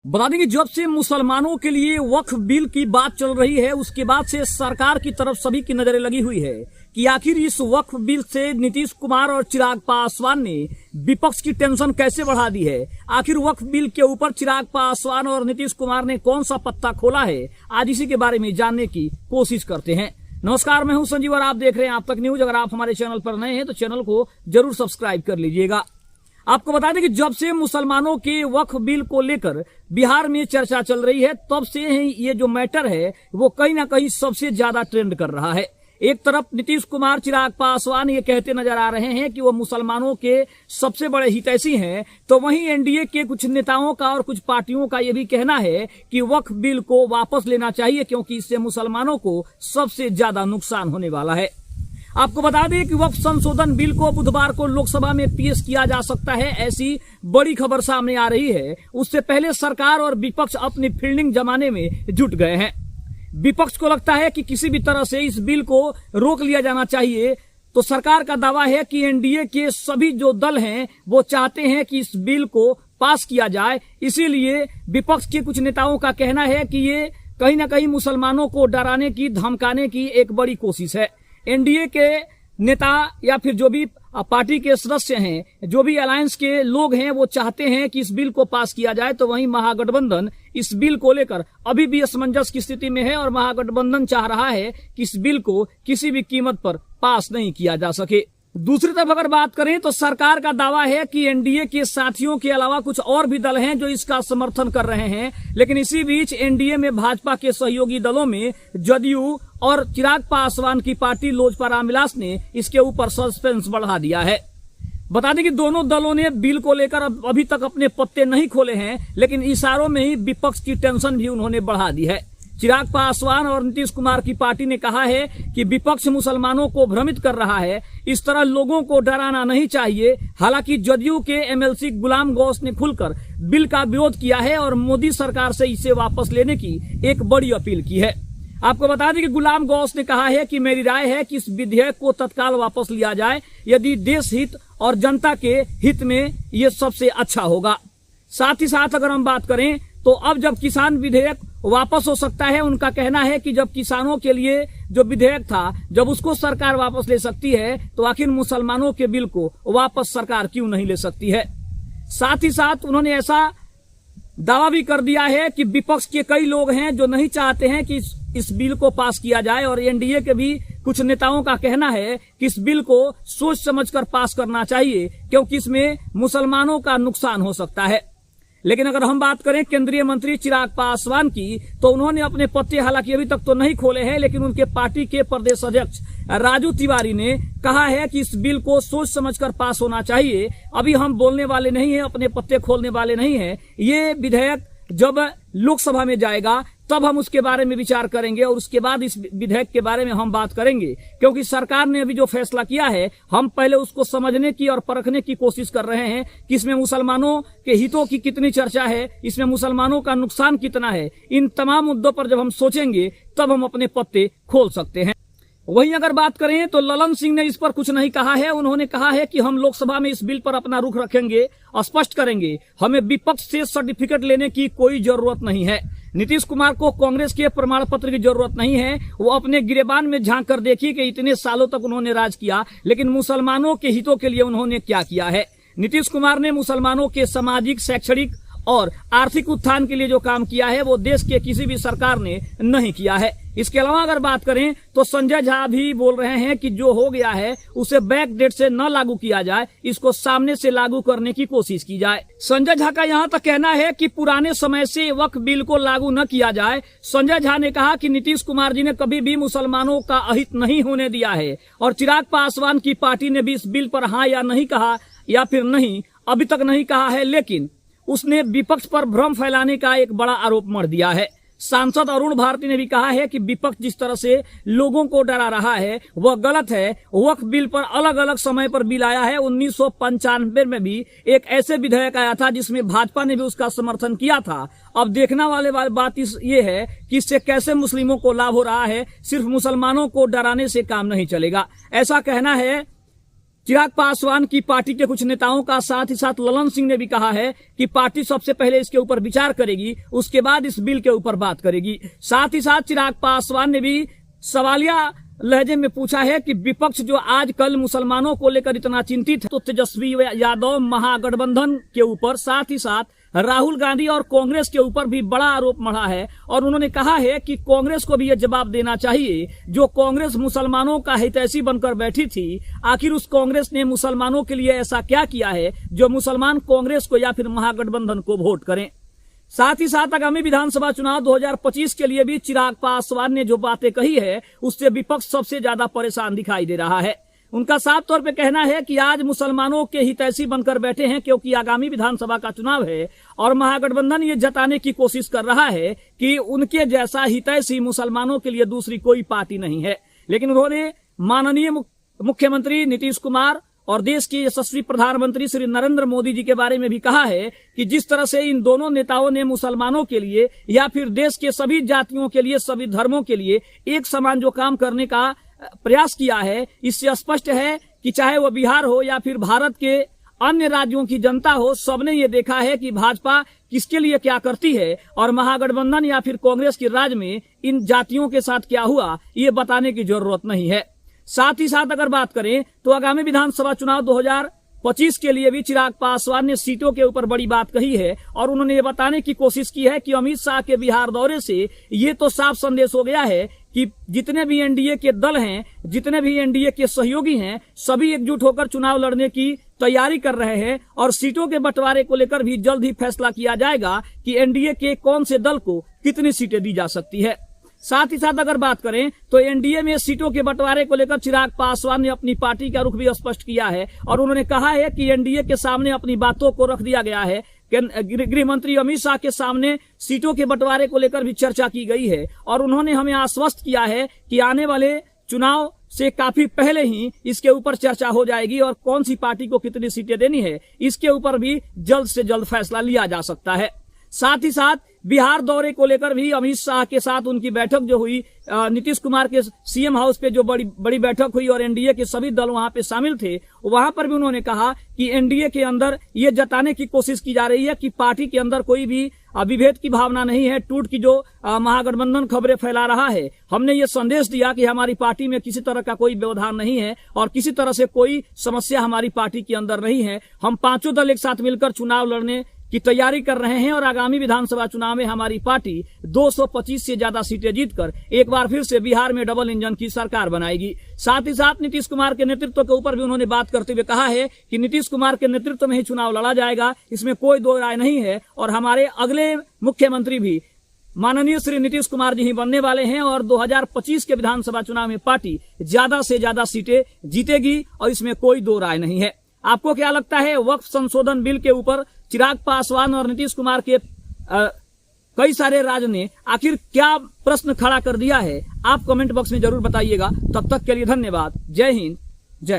बता दें कि जब से मुसलमानों के लिए वक्फ बिल की बात चल रही है, उसके बाद से सरकार की तरफ सभी की नजरें लगी हुई है कि आखिर इस वक्फ बिल से नीतीश कुमार और चिराग पासवान ने विपक्ष की टेंशन कैसे बढ़ा दी है। आखिर वक्फ बिल के ऊपर चिराग पासवान और नीतीश कुमार ने कौन सा पत्ता खोला है, आज इसी के बारे में जानने की कोशिश करते हैं। नमस्कार, मैं हूं संजीव और आप देख रहे हैं आप तक न्यूज। अगर आप हमारे चैनल पर नए हैं तो चैनल को जरूर सब्सक्राइब कर लीजिएगा। आपको बता दें कि जब से मुसलमानों के वक्फ बिल को लेकर बिहार में चर्चा चल रही है, तब से ही ये जो मैटर है वो कहीं ना कहीं सबसे ज्यादा ट्रेंड कर रहा है। एक तरफ नीतीश कुमार, चिराग पासवान ये कहते नजर आ रहे हैं कि वो मुसलमानों के सबसे बड़े हितैषी हैं, तो वहीं एनडीए के कुछ नेताओं का और कुछ पार्टियों का ये भी कहना है कि वक्फ बिल को वापस लेना चाहिए, क्योंकि इससे मुसलमानों को सबसे ज्यादा नुकसान होने वाला है। आपको बता दें कि वक्फ संशोधन बिल को बुधवार को लोकसभा में पेश किया जा सकता है, ऐसी बड़ी खबर सामने आ रही है। उससे पहले सरकार और विपक्ष अपनी फील्डिंग जमाने में जुट गए हैं। विपक्ष को लगता है कि किसी भी तरह से इस बिल को रोक लिया जाना चाहिए, तो सरकार का दावा है कि एनडीए के सभी जो दल हैं वो चाहते हैं कि इस बिल को पास किया जाए। इसीलिए विपक्ष के कुछ नेताओं का कहना है कि ये कहीं ना कहीं मुसलमानों को डराने की, धमकाने की एक बड़ी कोशिश है। एनडीए के नेता या फिर जो भी पार्टी के सदस्य हैं, जो भी अलायंस के लोग हैं, वो चाहते हैं कि इस बिल को पास किया जाए, तो वहीं महागठबंधन इस बिल को लेकर अभी भी असमंजस की स्थिति में है और महागठबंधन चाह रहा है कि इस बिल को किसी भी कीमत पर पास नहीं किया जा सके। दूसरी तरफ अगर बात करें तो सरकार का दावा है कि एनडीए के साथियों के अलावा कुछ और भी दल हैं जो इसका समर्थन कर रहे हैं। लेकिन इसी बीच एनडीए में भाजपा के सहयोगी दलों में जदयू और चिराग पासवान की पार्टी लोजपा रामविलास ने इसके ऊपर सस्पेंस बढ़ा दिया है। बता दें कि दोनों दलों ने बिल को लेकर अभी तक अपने पत्ते नहीं खोले हैं, लेकिन इशारों में ही विपक्ष की टेंशन भी उन्होंने बढ़ा दी है। चिराग पासवान और नीतीश कुमार की पार्टी ने कहा है कि विपक्ष मुसलमानों को भ्रमित कर रहा है, इस तरह लोगों को डराना नहीं चाहिए। हालांकि जदयू के एमएलसी गुलाम गौस ने खुलकर बिल का विरोध किया है और मोदी सरकार से इसे वापस लेने की एक बड़ी अपील की है। आपको बता दें कि गुलाम गौस ने कहा है कि मेरी राय है कि इस विधेयक को तत्काल वापस लिया जाए, यदि देश हित और जनता के हित में ये सबसे अच्छा होगा। साथ ही साथ अगर हम बात करें तो अब जब किसान विधेयक वापस हो सकता है, उनका कहना है कि जब किसानों के लिए जो विधेयक था, जब उसको सरकार वापस ले सकती है, तो आखिर मुसलमानों के बिल को वापस सरकार क्यों नहीं ले सकती है। साथ ही साथ उन्होंने ऐसा दावा भी कर दिया है कि विपक्ष के कई लोग हैं जो नहीं चाहते हैं कि इस बिल को पास किया जाए, और एनडीए के भी कुछ नेताओं का कहना है कि इस बिल को सोच समझकर पास करना चाहिए, क्योंकि इसमें मुसलमानों का नुकसान हो सकता है। लेकिन अगर हम बात करें केंद्रीय मंत्री चिराग पासवान की, तो उन्होंने अपने पत्ते हालांकि अभी तक तो नहीं खोले हैं, लेकिन उनके पार्टी के प्रदेश अध्यक्ष राजू तिवारी ने कहा है कि इस बिल को सोच समझकर पास होना चाहिए। अभी हम बोलने वाले नहीं हैं, अपने पत्ते खोलने वाले नहीं हैं। ये विधेयक जब लोकसभा में जाएगा तब हम उसके बारे में विचार करेंगे और उसके बाद इस विधेयक के बारे में हम बात करेंगे, क्योंकि सरकार ने अभी जो फैसला किया है, हम पहले उसको समझने की और परखने की कोशिश कर रहे हैं कि इसमें मुसलमानों के हितों की कितनी चर्चा है, इसमें मुसलमानों का नुकसान कितना है। इन तमाम मुद्दों पर जब हम सोचेंगे तब हम अपने पत्ते खोल सकते हैं। वहीं अगर बात करें तो ललन सिंह ने इस पर कुछ नहीं कहा है। उन्होंने कहा है कि हम लोकसभा में इस बिल पर अपना रुख रखेंगे, स्पष्ट करेंगे, हमें विपक्ष से सर्टिफिकेट लेने की कोई जरूरत नहीं है। नीतीश कुमार को कांग्रेस के प्रमाण पत्र की जरूरत नहीं है। वो अपने गिरेबान में झांक कर देखिए कि इतने सालों तक उन्होंने राज किया, लेकिन मुसलमानों के हितों के लिए उन्होंने क्या किया है। नीतीश कुमार ने मुसलमानों के सामाजिक, शैक्षणिक और आर्थिक उत्थान के लिए जो काम किया है वो देश के किसी भी सरकार ने नहीं किया है। इसके अलावा अगर बात करें तो संजय झा भी बोल रहे हैं कि जो हो गया है उसे बैक डेट से न लागू किया जाए, इसको सामने से लागू करने की कोशिश की जाए। संजय झा का यहाँ तक कहना है कि पुराने समय से वक्फ बिल को लागू न किया जाए। संजय झा ने कहा कि नीतीश कुमार जी ने कभी भी मुसलमानों का अहित नहीं होने दिया है, और चिराग पासवान की पार्टी ने भी इस बिल पर हाँ या नहीं कहा, या फिर नहीं, अभी तक नहीं कहा है, लेकिन उसने विपक्ष पर भ्रम फैलाने का एक बड़ा आरोप मढ़ दिया है। सांसद अरुण भारती ने भी कहा है कि विपक्ष जिस तरह से लोगों को डरा रहा है वह गलत है। वक्फ बिल पर अलग अलग समय पर बिल आया है। 1995 में भी एक ऐसे विधेयक आया था जिसमें भाजपा ने भी उसका समर्थन किया था। अब देखना वाले बात ये है कि इससे कैसे मुस्लिमों को लाभ हो रहा है। सिर्फ मुसलमानों को डराने से काम नहीं चलेगा, ऐसा कहना है चिराग पासवान की पार्टी के कुछ नेताओं का साथ ही साथ ललन सिंह ने भी कहा है कि पार्टी सबसे पहले इसके ऊपर विचार करेगी, उसके बाद इस बिल के ऊपर बात करेगी। साथ ही साथ चिराग पासवान ने भी सवालिया लहजे में पूछा है कि विपक्ष जो आजकल मुसलमानों को लेकर इतना चिंतित है, तो तेजस्वी यादव महागठबंधन के ऊपर, साथ ही साथ राहुल गांधी और कांग्रेस के ऊपर भी बड़ा आरोप मढ़ा है। और उन्होंने कहा है कि कांग्रेस को भी यह जवाब देना चाहिए, जो कांग्रेस मुसलमानों का हितैषी बनकर बैठी थी, आखिर उस कांग्रेस ने मुसलमानों के लिए ऐसा क्या किया है जो मुसलमान कांग्रेस को या फिर महागठबंधन को वोट करें। साथ ही साथ आगामी विधानसभा चुनाव 2025 के लिए भी चिराग पासवान ने जो बातें कही है, उससे विपक्ष सबसे ज्यादा परेशान दिखाई दे रहा है। उनका साफ तौर पे कहना है कि आज मुसलमानों के हितैषी बनकर बैठे हैं, क्योंकि आगामी विधानसभा का चुनाव है और महागठबंधन ये जताने की कोशिश कर रहा है कि उनके जैसा हितैषी मुसलमानों के लिए दूसरी कोई पार्टी नहीं है। लेकिन उन्होंने माननीय मुख्यमंत्री नीतीश कुमार और देश के यशस्वी प्रधानमंत्री श्री नरेंद्र मोदी जी के बारे में भी कहा है कि जिस तरह से इन दोनों नेताओं ने मुसलमानों के लिए या फिर देश के सभी जातियों के लिए, सभी धर्मों के लिए एक समान जो काम करने का प्रयास किया है, इससे स्पष्ट है कि चाहे वो बिहार हो या फिर भारत के अन्य राज्यों की जनता हो, सबने ये देखा है कि भाजपा किसके लिए क्या करती है और महागठबंधन या फिर कांग्रेस के राज में इन जातियों के साथ क्या हुआ, ये बताने की जरूरत नहीं है। साथ ही साथ अगर बात करें तो आगामी विधानसभा चुनाव 2025 के लिए भी चिराग पासवान ने सीटों के ऊपर बड़ी बात कही है और उन्होंने ये बताने की कोशिश की है कि अमित शाह के बिहार दौरे से ये तो साफ संदेश हो गया है कि जितने भी एनडीए के दल हैं, जितने भी एनडीए के सहयोगी हैं, सभी एकजुट होकर चुनाव लड़ने की तैयारी कर रहे हैं और सीटों के बंटवारे को लेकर भी जल्द ही फैसला किया जाएगा कि एनडीए के कौन से दल को कितनी सीटें दी जा सकती है। साथ ही साथ अगर बात करें तो एनडीए में सीटों के बंटवारे को लेकर चिराग पासवान ने अपनी पार्टी का रुख भी स्पष्ट किया है और उन्होंने कहा है कि एनडीए के सामने अपनी बातों को रख दिया गया है। गृह मंत्री अमित शाह के सामने सीटों के बंटवारे को लेकर भी चर्चा की गई है और उन्होंने हमें आश्वस्त किया है कि आने वाले चुनाव से काफी पहले ही इसके ऊपर चर्चा हो जाएगी और कौन सी पार्टी को कितनी सीटें देनी है, इसके ऊपर भी जल्द से जल्द फैसला लिया जा सकता है। साथ ही साथ बिहार दौरे को लेकर भी अमित शाह के साथ उनकी बैठक जो हुई, नीतीश कुमार के सीएम हाउस पे जो बड़ी बैठक हुई और एनडीए के सभी दल वहां पे शामिल थे, वहां पर भी उन्होंने कहा कि एनडीए के अंदर ये जताने की कोशिश की जा रही है कि पार्टी के अंदर कोई भी विभेद की भावना नहीं है। टूट की जो महागठबंधन खबरें फैला रहा है, हमने ये संदेश दिया कि हमारी पार्टी में किसी तरह का कोई व्यवधान नहीं है और किसी तरह से कोई समस्या हमारी पार्टी के अंदर नहीं है। हम पांचों दल एक साथ मिलकर चुनाव लड़ने की तैयारी कर रहे हैं और आगामी विधानसभा चुनाव में हमारी पार्टी 225 से ज्यादा सीटें जीतकर एक बार फिर से बिहार में डबल इंजन की सरकार बनाएगी। साथ ही साथ नीतीश कुमार के नेतृत्व के ऊपर भी उन्होंने बात करते हुए कहा है कि नीतीश कुमार के नेतृत्व में ही चुनाव लड़ा जाएगा, इसमें कोई दो राय नहीं है और हमारे अगले मुख्यमंत्री भी माननीय श्री नीतीश कुमार जी ही बनने वाले हैं और 2025 के विधानसभा चुनाव में पार्टी ज्यादा से ज्यादा सीटें जीतेगी और इसमें कोई दो राय नहीं है। आपको क्या लगता है वक्फ संशोधन बिल के ऊपर चिराग पासवान और नीतीश कुमार के कई सारे राज्य ने आखिर क्या प्रश्न खड़ा कर दिया है? आप कमेंट बॉक्स में जरूर बताइएगा। तब तक के लिए धन्यवाद। जय हिंद,